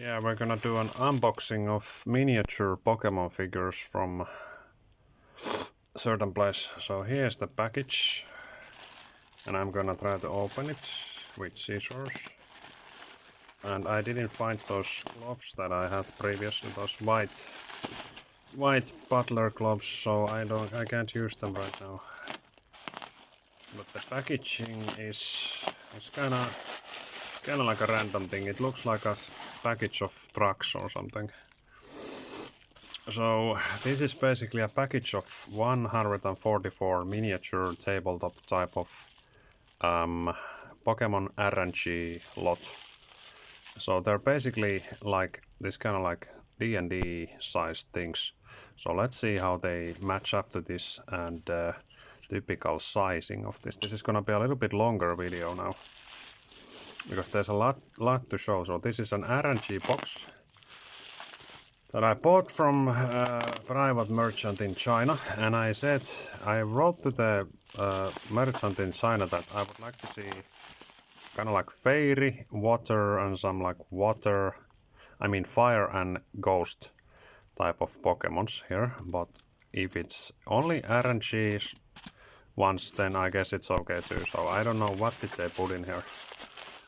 Yeah, we're gonna do an unboxing of miniature Pokemon figures from certain place. So here's the package, and I'm gonna try to open it with scissors. And I didn't find those gloves that I had previously, those white butler gloves, so I can't use them right now. But the packaging is kinda like a random thing. It looks like a package of drugs or something. So this is basically a package of 144 miniature tabletop type of Pokemon RNG lot. So they're basically like this kind of like D&D sized things. So let's see how they match up to this and typical sizing of this. This is gonna be a little bit longer video now because there's a lot to show. So this is an RNG box that I bought from a private merchant in China, and I wrote to the merchant in China that I would like to see kind of like fairy, water, and some like fire and ghost type of Pokemons here. But if it's only RNGs ones, then I guess it's okay too. So I don't know what did they put in here.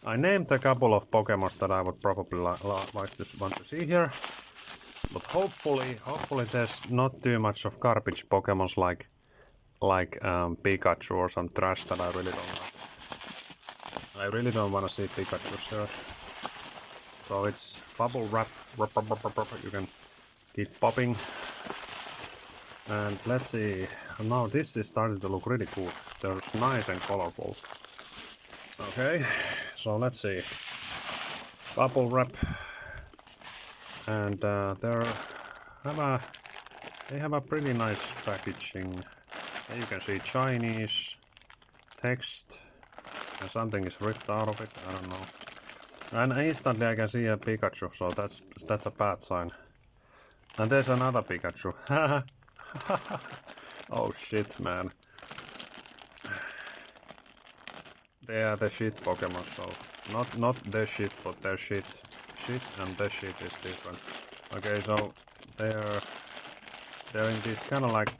I named a couple of Pokemons that I would probably want to see here. But hopefully there's not too much of garbage Pokemons like Pikachu or some trash that I really don't want. I really don't want to see Pikachu here. So it's bubble wrap. You can keep popping. And let's see. Now this is starting to look really cool. They're nice and colorful. Okay, so let's see. Bubble wrap. And they have a pretty nice packaging. There you can see Chinese text, and something is ripped out of it. I don't know. And instantly I can see a Pikachu, so that's a bad sign. And there's another Pikachu. Oh shit, man. They are the shit Pokemon, so not the shit, but their shit. And the shit is different. Okay, so they're in these kind of like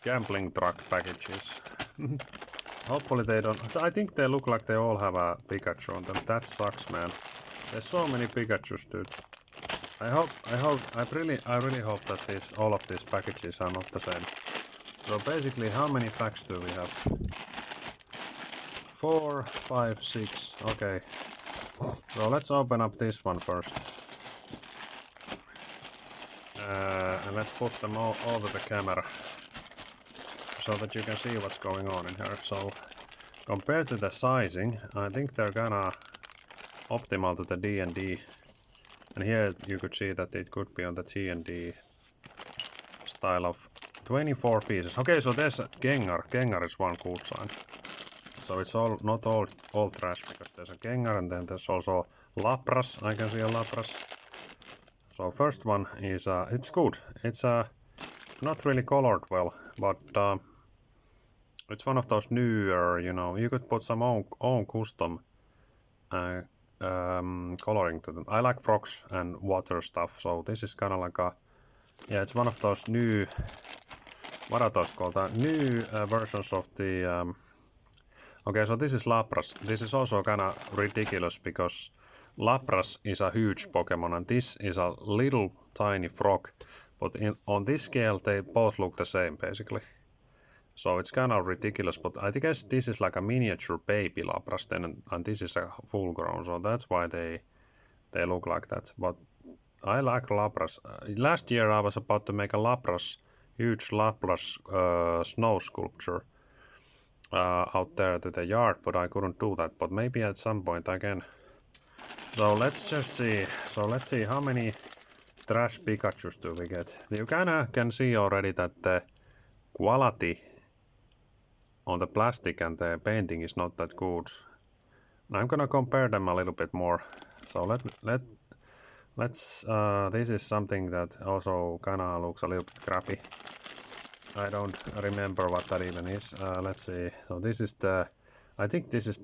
gambling truck packages. Hopefully they don't. I think they look like they all have a Pikachu on them. That sucks, man. There's so many Pikachus, dude. I really hope that all of these packages are not the same. So basically, how many packs do we have? 4, 5, 6. Okay. So let's open up this one first. And let's put them all over the camera so that you can see what's going on in here. So compared to the sizing, I think they're gonna optimal to the D&D. And here you could see that it could be on the D&D style of 24 pieces. Okay, so there's a Gengar. Gengar is one cool sign. So it's not all trash, because there's a Gengar and then there's also Lapras. I can see a Lapras. So first one is it's good. It's not really colored well, but it's one of those newer. You could put some own custom coloring to them. I like frogs and water stuff, so this is kind of like it's one of those new. What are those called? New versions of the. Okay, so this is Lapras. This is also kind of ridiculous because Lapras is a huge Pokemon and this is a little tiny frog. But on this scale, they both look the same, basically. So it's kind of ridiculous, but I guess this is like a miniature baby Lapras then, and this is a full grown, so that's why they look like that. But I like Lapras. Last year I was about to make a huge Lapras snow sculpture. Out there to the yard, but I couldn't do that. But maybe at some point I can. So let's just see. So let's see how many trash Pikachus do we get. You kinda can see already that the quality on the plastic and the painting is not that good. And I'm gonna compare them a little bit more. So let's. This is something that also kinda looks a little bit crappy. I don't remember what that even is. Let's see. So this is I think this is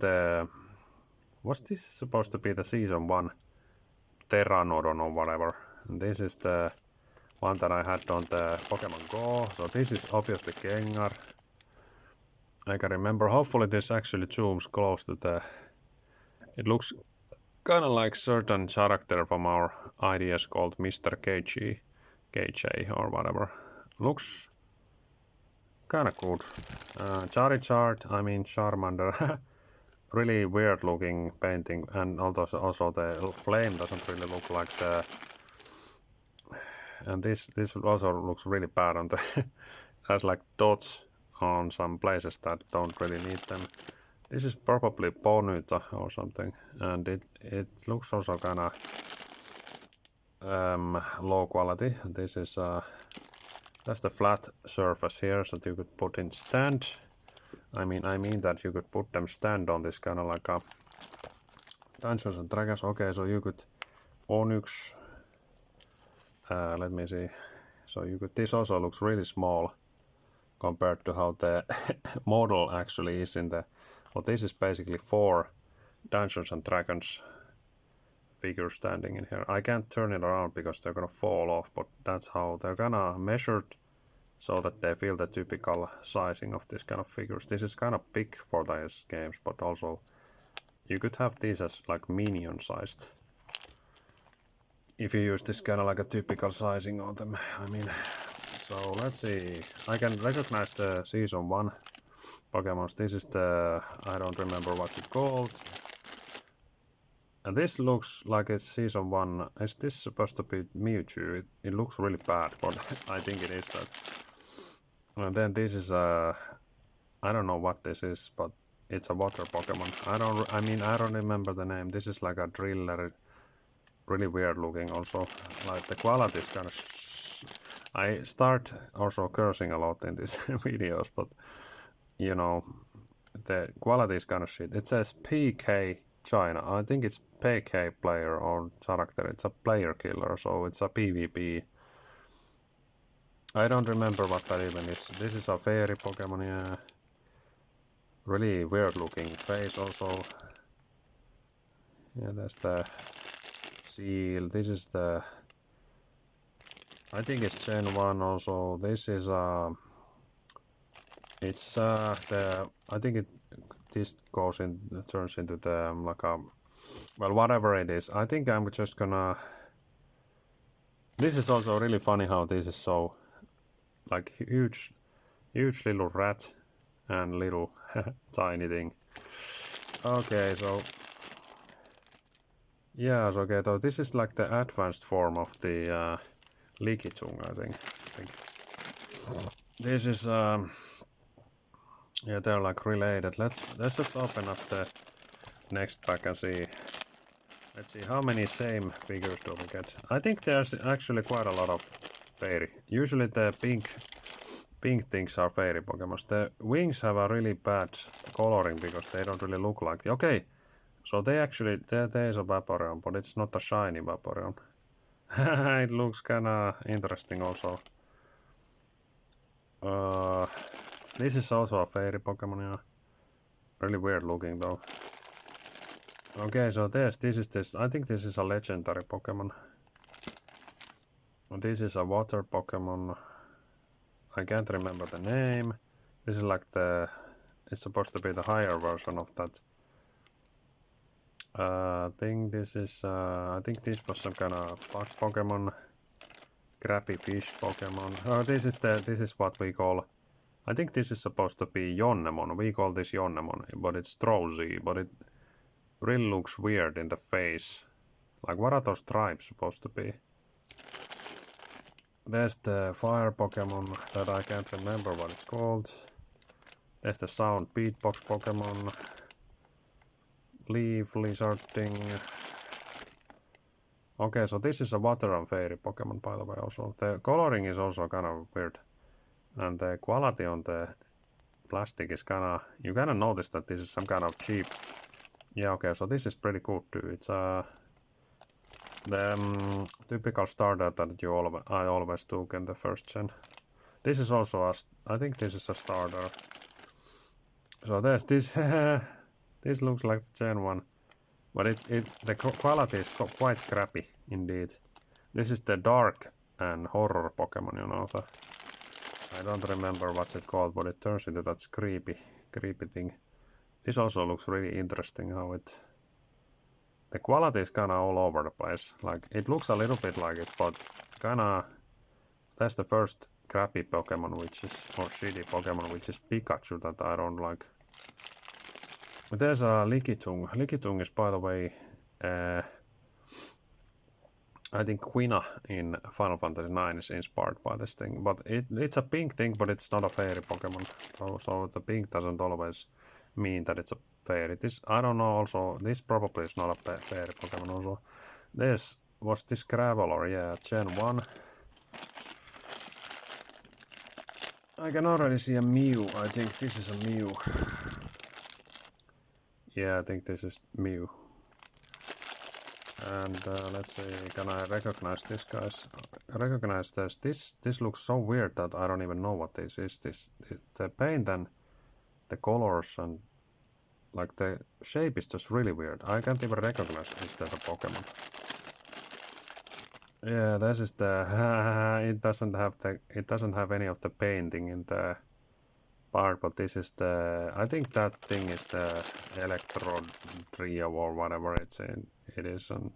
was this supposed to be the season 1 Pteranodon or whatever. And this is the one that I had on the Pokemon Go. So this is obviously Gengar. I can remember. Hopefully this actually zooms close to the... It looks kind of like certain character from our ideas called Mr. KJ or whatever. Looks kind of good. Charizard, I mean Charmander. Really weird looking painting, and also the flame doesn't really look like the... And this also looks really bad on the... has like dots on some places that don't really need them. This is probably Ponyta or something, and it looks also kind of low quality. This is that's the flat surface here, so you could put in stand. I mean that you could put them stand on this kind of like a Dungeons and Dragons. Okay, so you could Onyx. Let me see. So you could. This also looks really small compared to how the model actually is in the... Well, this is basically 4 Dungeons and Dragons figures standing in here. I can't turn it around because they're gonna fall off, but that's how they're gonna measured so that they feel the typical sizing of this kind of figures. This is kind of big for these games, but also you could have these as like minion sized. If you use this kind of like a typical sizing on them, I mean... So let's see, I can recognize the season 1 Pokemons. This is the, I don't remember what's it called. And this looks like it's season 1. Is this supposed to be Mewtwo? It looks really bad, but I think it is that. And then this is I don't know what this is, but it's a water Pokemon. I don't remember the name. This is like a driller, really weird looking also. Like the quality is kind of... I start also cursing a lot in these videos, but you know, the quality is kind of shit. It says PK China. I think it's PK player or character. It's a player killer, so it's a PvP. I don't remember what that even is. This is a fairy Pokemon, yeah. Really weird looking face also. Yeah, there's the seal. This is the... I think it's Gen 1 also. This is it's I think this goes in, turns into the like a, well, whatever it is. I think I'm just gonna... This is also really funny how this is so like huge little rat and little tiny thing. Okay, so yeah, so okay, so this is like the advanced form of the Lickitung, I think. This is yeah, they're like related. Let's just open up the next pack and see. Let's see how many same figures do we get. I think there's actually quite a lot of fairy. Usually the pink things are fairy Pokemon. The wings have a really bad coloring because they don't really look like... Okay, so they actually... There is a Vaporeon, but it's not a shiny Vaporeon. It looks kinda interesting also. This is also a fairy Pokemon, yeah. Really weird looking though. Okay, so this is this. I think this is a legendary Pokemon. This is a water Pokemon. I can't remember the name. This is like the... It's supposed to be the higher version of that. I think this is... I think this was some kind of bug Pokemon. Crappy fish Pokemon. This is what we call... I think this is supposed to be Yonnemon. We call this Yonnemon, but it's Drowsy. But it really looks weird in the face. Like, what are those tribes supposed to be? There's the fire Pokemon that I can't remember what it's called. There's the sound beatbox Pokemon. Leaf lizard thing. Okay, so this is a water and fairy Pokemon, by the way, also. The coloring is also kind of weird. And the quality on the plastic is kind of... You kind of notice that this is some kind of cheap... Yeah, okay, so this is pretty good too. It's the typical starter that I always took in the first gen. This is also a... I think this is a starter. So there's this... This looks like the Gen 1. but the quality is quite crappy indeed. This is the dark and horror Pokemon, you know. I don't remember what's it called, but it turns into that creepy thing. This also looks really interesting how it... The quality is kinda all over the place. Like, it looks a little bit like it, but kinda... That's the first crappy Pokemon, which is... Or shitty Pokemon, which is Pikachu, that I don't like. But there's a Lickitung. Lickitung is, by the way... I think Quina in Final Fantasy IX is inspired by this thing, but it's a pink thing, but it's not a fairy Pokemon. So the pink doesn't always mean that it's a fairy. This, I don't know, also, this probably is not a fairy Pokemon also. Was this Graveler, yeah, Gen 1. I can already see a Mew, I think this is a Mew. Yeah, I think this is Mew. And let's see, can I recognize this, guys? Recognize this. This looks so weird that I don't even know what this is. The paint and the colors and like the shape is just really weird. I can't even recognize if there's a Pokemon. Yeah, this is the it doesn't have any of the painting in the part, but this is the, I think that thing is the Electro Trio or whatever it's in. It is, and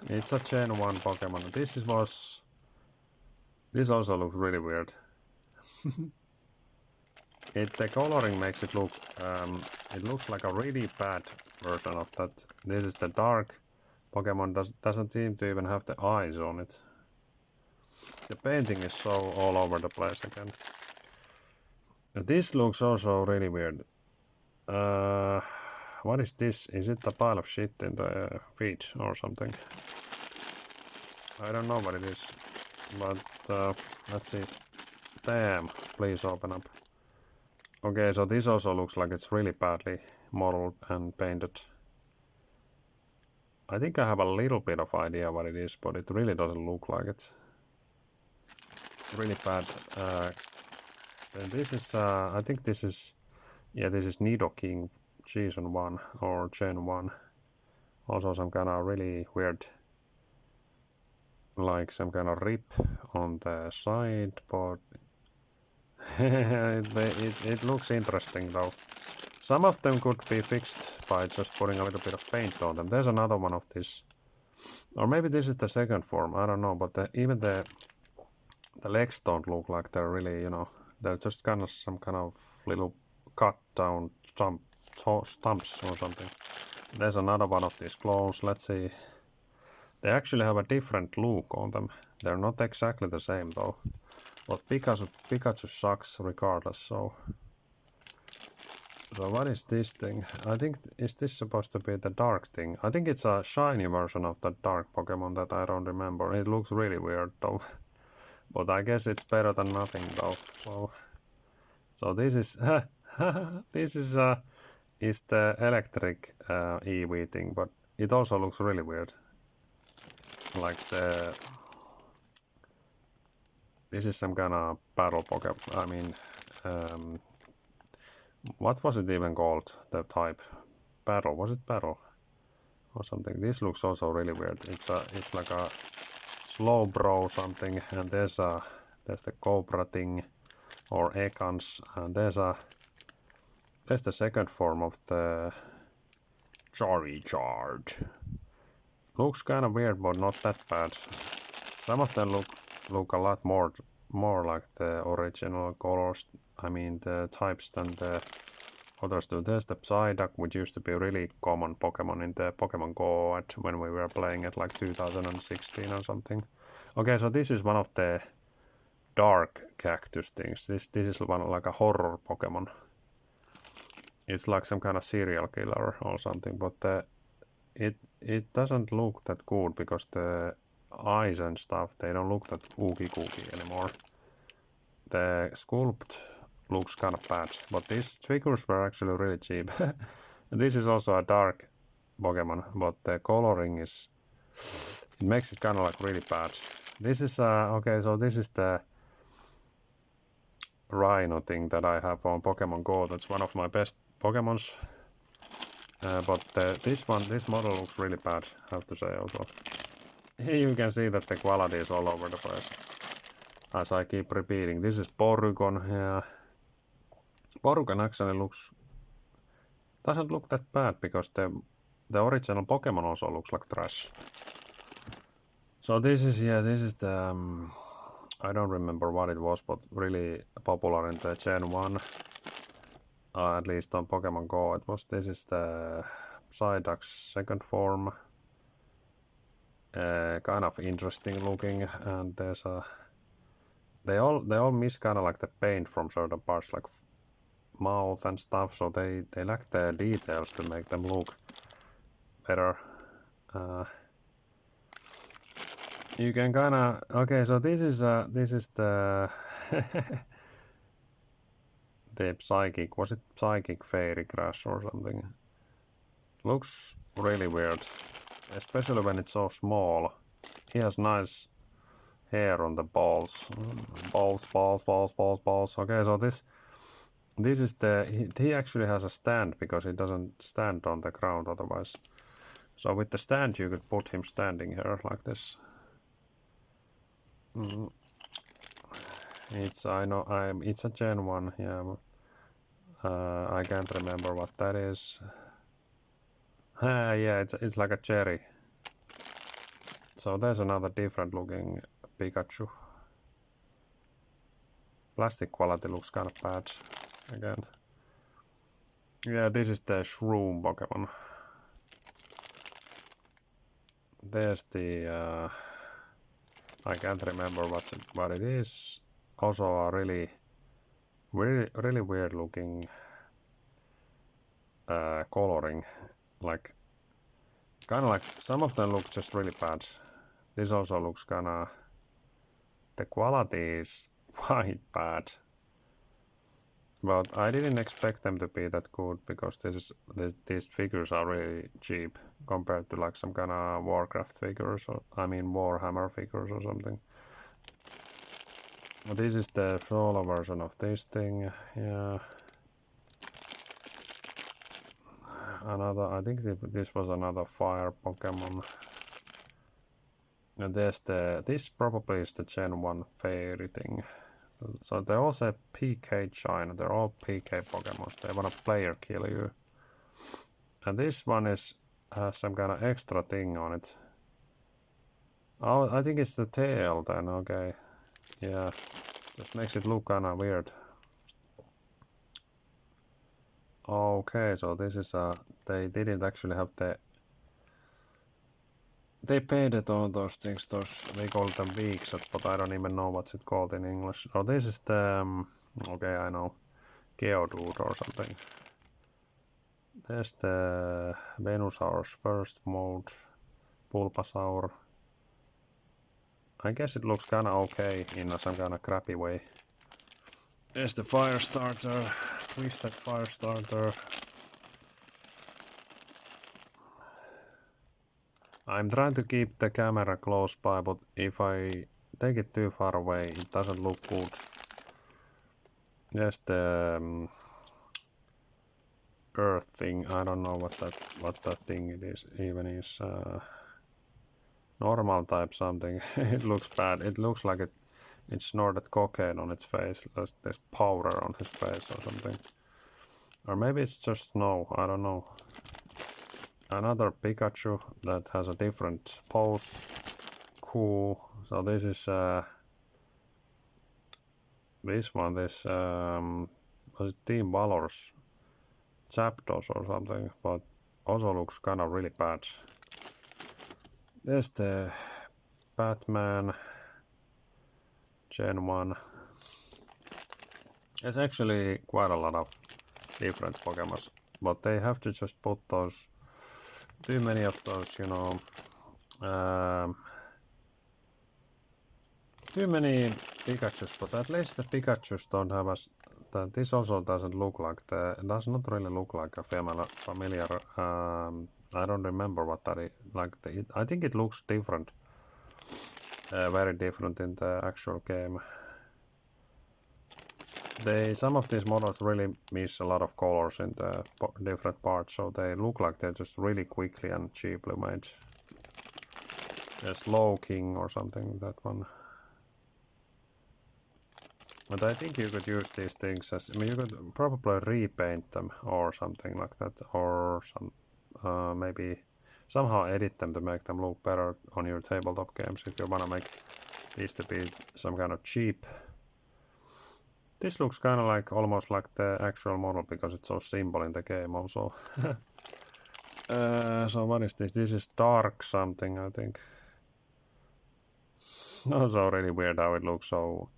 it's a Gen 1 Pokemon. This also looks really weird. The coloring makes it look, it looks like a really bad version of that. This is the dark Pokemon, doesn't seem to even have the eyes on it. The painting is so all over the place again. This looks also really weird. What is this? Is it a pile of shit in the feed or something? I don't know what it is, but let's see. Damn, please open up. Okay, so this also looks like it's really badly modeled and painted. I think I have a little bit of idea what it is, but it really doesn't look like it. Really bad. This is, I think this is, yeah, this is Nidoking Season 1 or Gen 1. Also some kind of really weird, like some kind of rip on the side, but it looks interesting though. Some of them could be fixed by just putting a little bit of paint on them. There's another one of this. Or maybe this is the second form, I don't know, but even the legs don't look like they're really, you know, they're just kind of some kind of little cut down stumps or something. There's another one of these clones. Let's see. They actually have a different look on them. They're not exactly the same though. But Pikachu sucks regardless, so what is this thing? I think, is this supposed to be the dark thing? I think it's a shiny version of that dark Pokemon that I don't remember. It looks really weird though. But I guess it's better than nothing though. So this is this is the electric EV thing, but it also looks really weird. Like this is some kind of battle Pokemon. I mean, what was it even called? The type battle? Was it battle or something? This looks also really weird. It's like a slow bro something, and there's the Cobra thing or Ekans, and there's the second form of the Charizard. Looks kind of weird, but not that bad. Some of them look a lot more like the original colors. I mean the types than the others do. There's the Psyduck, which used to be a really common Pokemon in the Pokemon Go when we were playing it like 2016 or something. Okay, so this is one of the dark cactus things. This is one like a horror Pokemon. It's like some kind of serial killer or something, but it doesn't look that good because the eyes and stuff, they don't look that oogie googie anymore. The sculpt looks kind of bad, but these figures were actually really cheap. This is also a dark Pokemon, but the coloring it makes it kind of like really bad. This is okay, so this is the Rhino thing that I have on Pokemon Go. That's one of my best Pokemons. But this model looks really bad, I have to say also. You can see that the quality is all over the place. As I keep repeating, this is Porygon. Yeah. Porygon actually doesn't look that bad because the original Pokemon also looks like trash. So this is the I don't remember what it was, but really popular in the Gen 1. At least on Pokemon Go, this is the Psyduck's second form. Kind of interesting looking, and there's they all miss kind of like the paint from certain parts, like mouth and stuff. So they lack the details to make them look better. You can kind of okay. So this is the the psychic. Was it psychic fairy crash or something? Looks really weird, especially when it's so small. He has nice hair on the balls. Balls. Okay, so this is he actually has a stand because he doesn't stand on the ground otherwise. So with the stand you could put him standing here like this. It's a Gen 1, yeah. I can't remember what that is. Yeah, it's like a cherry. So there's another different looking Pikachu. Plastic quality looks kind of bad again. Yeah, this is the Shroom Pokemon. There's the I can't remember what it is. Also a really weird looking coloring. Like kind of like some of them look just really bad. This also looks kind of, the quality is quite bad. But I didn't expect them to be that good because these figures are really cheap compared to like some kind of Warcraft figures, or I mean Warhammer figures or something. This is the solo version of this thing. Yeah. I think this was another fire Pokemon. And there's this probably is the Gen 1 fairy thing. So they all say PK China, they're all PK Pokemon. They want a player kill you. And this one has some kind of extra thing on it. Oh, I think it's the tail then, okay. Yeah, just makes it look kind of weird. Okay, so this is they didn't actually have they painted all those things, they call them weeks, but I don't even know what's it called in English. Oh, this is the, okay, I know, Geodude or something. There's the Venusaur's first mode, Bulbasaur. I guess it looks kinda okay in some kinda crappy way. There's the Firestarter, Twisted Firestarter. I'm trying to keep the camera close by, but if I take it too far away, it doesn't look good. There's the Earth thing. I don't know what that thing it is even is. Normal type something. It looks bad. It looks like it snorted cocaine on its face. There's powder on his face or something. Or maybe it's just snow. I don't know. Another Pikachu that has a different pose. Cool. So this is this one. This was it Team Valor's Zapdos or something, but also looks kind of really bad. There's the Batman Gen 1. There's actually quite a lot of different Pokemon, but they have to just put those, too many of those, you know, too many Pikachus, but at least the Pikachus don't have this also doesn't look like does not really look like a familiar, I don't remember what that is, like I think it looks different, very different in the actual game. Some of these models really miss a lot of colors in the different parts, so they look like they're just really quickly and cheaply made. There's Low King or something, that one. But I think you could use these things as, I mean, you could probably repaint them or something like that, or some maybe somehow edit them to make them look better on your tabletop games if you want to make these to be some kind of cheap. This looks kind of like almost like the actual model because it's so simple in the game also. So what is this? This is dark something, I think. Also really weird how it looks so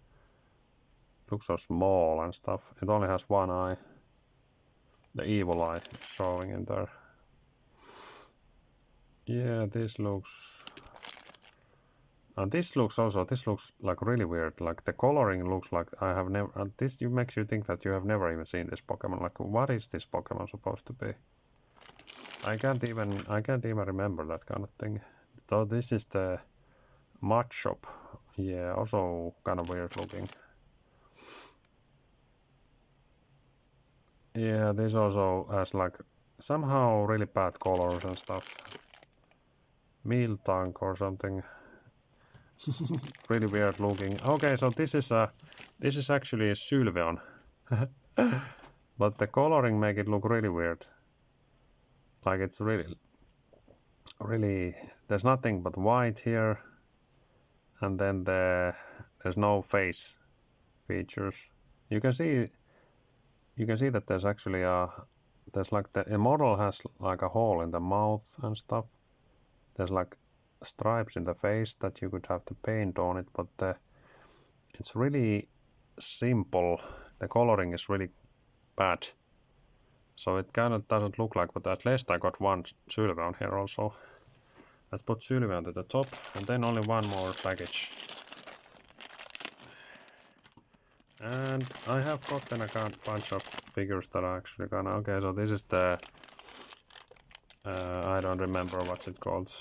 small and stuff. It only has one eye. The evil eye is showing in there. Yeah, this looks... And this looks like really weird. Like the coloring looks like I have never... this makes you think that you have never even seen this Pokemon. Like, what is this Pokemon supposed to be? I can't even remember that kind of thing. So this is the Mud Shop. Yeah, also kind of weird looking. Yeah, this also has like somehow really bad colors and stuff. Meal tank or something. Really weird looking. Okay, so this is actually a Sylveon. But the coloring make it look really weird. Like it's really there's nothing but white here, and then there's no face features. You can see that there's actually there's like the model has like a hole in the mouth and stuff. There's like stripes in the face that you could have to paint on it, but it's really simple. The coloring is really bad, so it kind of doesn't look like. But at least I got one Sylveon here also. Let's put Sylveon to the top, and then only one more package. And I have gotten a bunch of figures that are actually gonna... Okay, so this is the... I don't remember what's it called.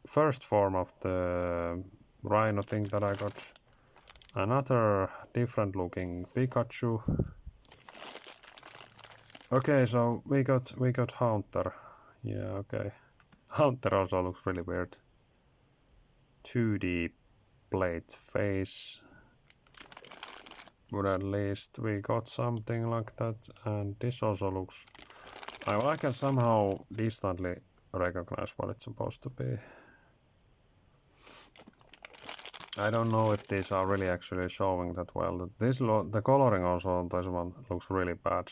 First form of the Rhino thing that I got. Another different looking Pikachu. Okay, so we got Haunter. Yeah, okay. Haunter also looks really weird. 2D plate face. But at least we got something like that. And this also looks... I can somehow distantly recognize what it's supposed to be. I don't know if these are really actually showing that well. The coloring also on this one looks really bad.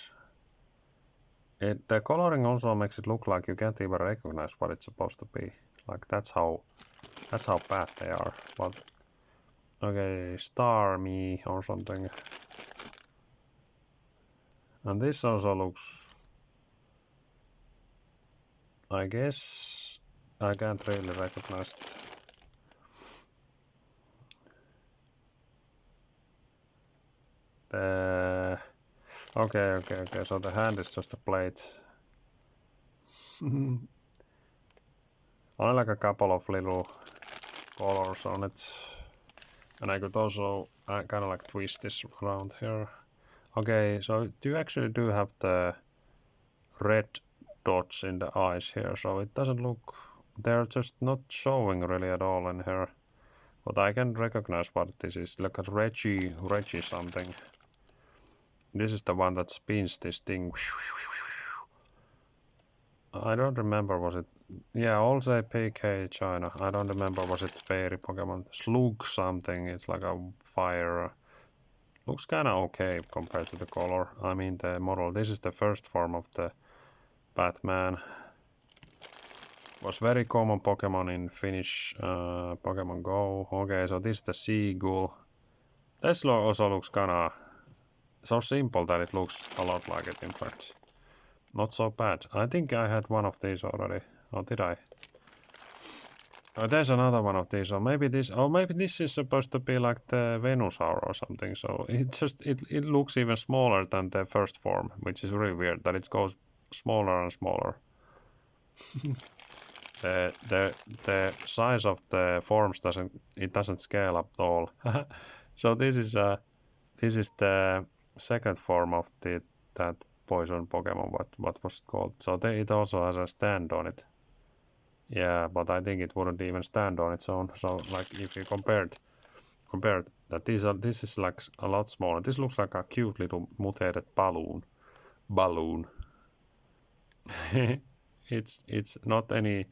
The coloring also makes it look like you can't even recognize what it's supposed to be. Like that's how bad they are. But okay, Star Me or something. And this also looks... I guess I can't really recognize it. Okay, so the hand is just a plate. Only like a couple of little colors on it. And I could also kind of like twist this around here. Okay, so you actually do have the red dots in the eyes here, so it doesn't look... They're just not showing really at all in here. But I can recognize what this is. Look at Reggie something. This is the one that spins this thing. I don't remember, was it... Yeah, also PK China. I don't remember, was it Fairy Pokemon? Slug something, it's like a fire. Looks kinda okay compared to the color. I mean the model. This is the first form of the Batman. Was very common Pokemon in Finnish Pokemon Go. Okay, so this is the Seagull. This also looks kinda so simple that it looks a lot like it in fact. Not so bad. I think I had one of these already. Or did I? Oh, there's another one of these. Or maybe this... Oh, maybe this is supposed to be like the Venusaur or something. So it looks even smaller than the first form, which is really weird that it goes smaller and smaller. The size of the forms doesn't scale up at all. So this is this is the second form of that poison Pokemon. What was it called? So it also has a stand on it. Yeah, but I think it wouldn't even stand on its own. So like if you compared that this is like a lot smaller. This looks like a cute little mutated balloon. It's not any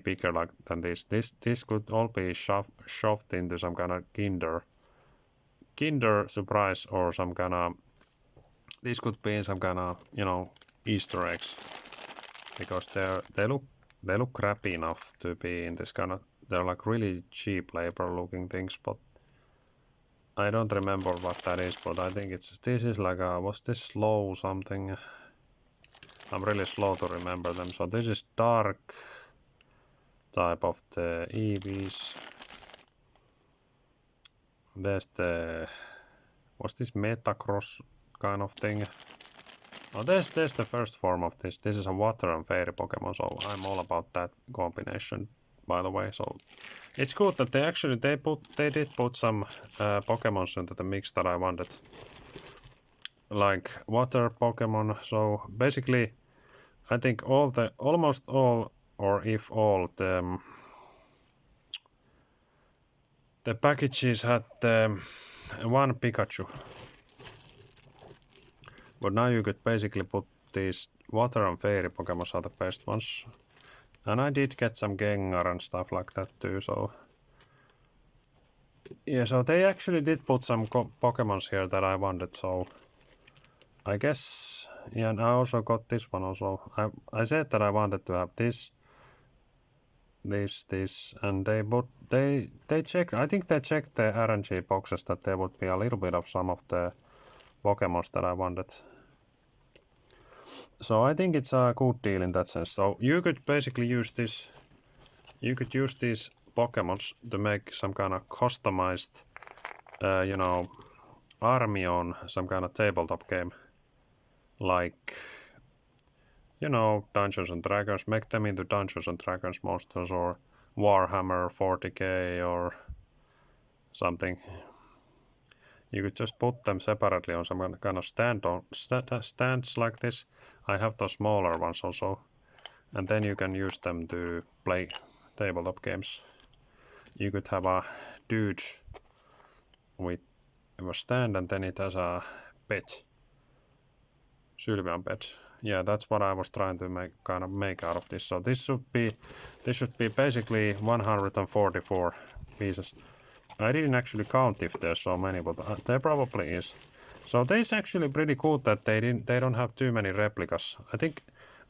bigger like than this. This could all be shoved into some kind of Kinder surprise or some kind of. This could be some kind of Easter eggs because they look crappy enough to be in this kind of. They're like really cheap labor looking things, but I don't remember what that is. But I think this is like was this slow something? I'm really slow to remember them. So this is dark type of the EVs. There's what's this Metacross kind of thing? Oh, there's the first form of this. This is a water and fairy Pokemon, so I'm all about that combination, by the way. So it's good that they did put some Pokemons into the mix that I wanted, like water Pokemon. So basically, I think almost all, or if all the packages had one Pikachu. But now you could basically put these water and fairy Pokemons are the best ones. And I did get some Gengar and stuff like that too, so. Yeah, so they actually did put some Pokemons here that I wanted, so. I guess, yeah, and I also got this one also. I said that I wanted to have this, and they checked, I think they checked the RNG boxes that there would be a little bit of some of the Pokemons that I wanted. So I think it's a good deal in that sense. So you could basically use this. You could use these Pokemons to make some kind of customized, army on some kind of tabletop game, like Dungeons and Dragons. Make them into Dungeons and Dragons monsters or Warhammer 40k or something. You could just put them separately on some kind of stands like this. I have those smaller ones also. And then you can use them to play tabletop games. You could have a dude with a stand and then it has a pet. Sylvian pet. Yeah, that's what I was trying to make out of this. So this should be basically 144 pieces. I didn't actually count if there's so many, but there probably is. So this is actually pretty cool that they don't have too many replicas. I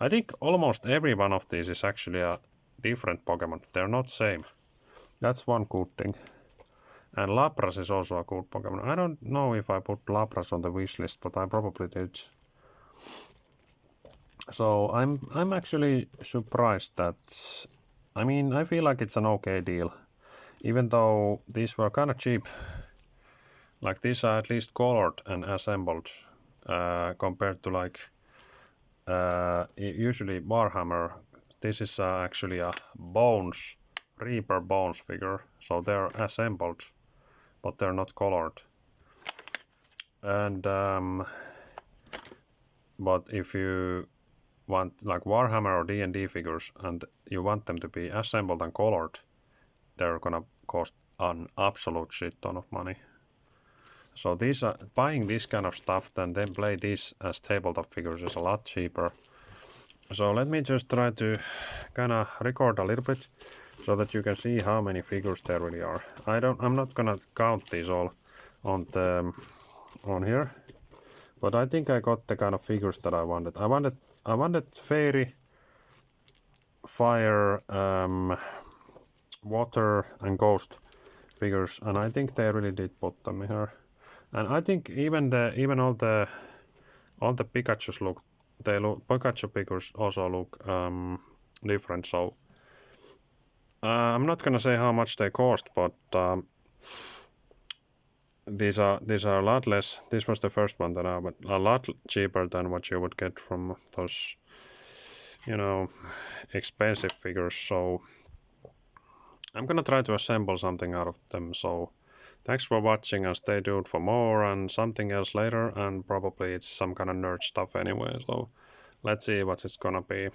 think almost every one of these is actually a different Pokemon. They're not same. That's one good thing. And Lapras is also a good Pokemon. I don't know if I put Lapras on the wish list, but I probably did. So I'm actually surprised that. I mean, I feel like it's an okay deal. Even though these were kind of cheap, like these are at least colored and assembled compared to like usually Warhammer. This is actually a Reaper Bones figure, so they're assembled, but they're not colored. And but if you want like Warhammer or D&D figures and you want them to be assembled and colored, they're gonna cost an absolute shit ton of money. So buying this kind of stuff and then play this as tabletop figures is a lot cheaper. So let me just try to kind of record a little bit so that you can see how many figures there really are. I'm not gonna count these all on here, but I think I got the kind of figures that I wanted. I wanted fairy, fire, water and ghost figures, and I think they really did put them here. And I think even all the Pikachus Pikachu figures also look different. So I'm not gonna say how much they cost, but these are a lot less. This was the first one that a lot cheaper than what you would get from those expensive figures. So I'm gonna try to assemble something out of them. So Thanks for watching and stay tuned for more and something else later, and probably it's some kind of nerd stuff anyway, so let's see what it's gonna be.